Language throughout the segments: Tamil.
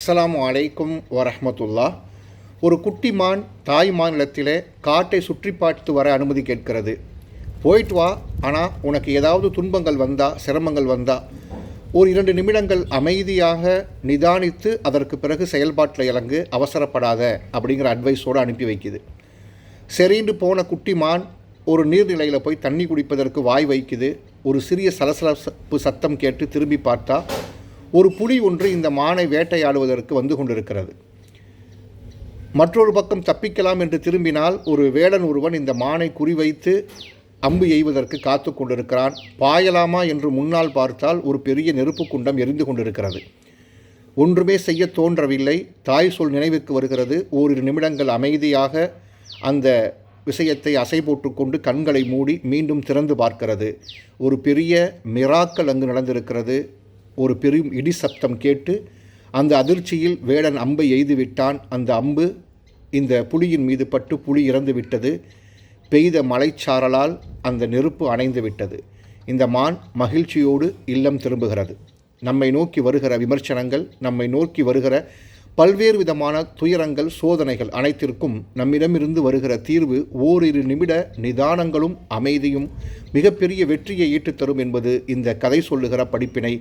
அஸ்ஸலாமு அலைக்கும் வரஹ்மத்துல்லா. ஒரு குட்டி மான் தாய் மாநிலத்திலே காட்டை சுற்றி பார்த்து வர அனுமதி கேட்கிறது. போயிட்டு வா, ஆனால் உனக்கு ஏதாவது துன்பங்கள் வந்தா, சிரமங்கள் வந்தா ஒரு 2 நிமிடங்கள் அமைதியாக நிதானித்து அதற்கு பிறகு செயல்பாட்டில் இறங்கு, அவசரப்படாத அப்படிங்கிற அட்வைஸோடு அனுப்பி வைக்குது. சரின்னு போன குட்டி மான் ஒரு நீர்நிலையில் போய் தண்ணி குடிப்பதற்கு வாய் வைக்குது. ஒரு சிறிய சலசலப்பு சத்தம் கேட்டு திரும்பி பார்த்தா ஒரு புலி ஒன்று இந்த மானை வேட்டையாடுவதற்கு வந்து கொண்டிருக்கிறது. மற்றொரு பக்கம் தப்பிக்கலாம் என்று திரும்பினால் ஒரு வேடன் ஒருவன் இந்த மானை குறிவைத்து அம்பு எய்வதற்கு காத்து கொண்டிருக்கிறான். பாயலாமா என்று முன்னால் பார்த்தால் ஒரு பெரிய நெருப்பு குண்டம் எரிந்து கொண்டிருக்கிறது. ஒன்றுமே செய்ய தோன்றவில்லை. தாய் சொல் நினைவுக்கு வருகிறது. ஓரிரு நிமிடங்கள் அமைதியாக அந்த விஷயத்தை அசை போட்டுக்கொண்டு கண்களை மூடி மீண்டும் திறந்து பார்க்கிறது. ஒரு பெரிய மிராக்கள் அங்கு நடந்திருக்கிறது. ஒரு பெரும் இடி சப்தம் கேட்டு அந்த அதிர்ச்சியில் வேடன் அம்பை எய்து விட்டான். அந்த அம்பு இந்த புலியின் மீது பட்டு புலி இறந்து விட்டது. பெய்த மலைச்சாரலால் அந்த நெருப்பு அணைந்து விட்டது. இந்த மான் மகிழ்ச்சியோடு இல்லம் திரும்புகிறது. நம்மை நோக்கி வருகிற விமர்சனங்கள், நம்மை நோக்கி வருகிற பல்வேறு விதமான துயரங்கள், சோதனைகள் அனைத்திற்கும் நம்மிடமிருந்து வருகிற தீர்வு ஓரிரு நிமிட நிதானங்களும் அமைதியும் மிகப்பெரிய வெற்றியை ஈட்டுத்தரும் என்பது இந்த கதை சொல்லுகிற படிப்பினை.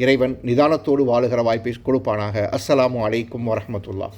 இறைவன் நிதானத்தோடு வாழுகிற வாய்ப்பை கொடுப்பானாக. அஸ்ஸலாமு அலைக்கும் வரஹ்மத்துல்லாஹ்.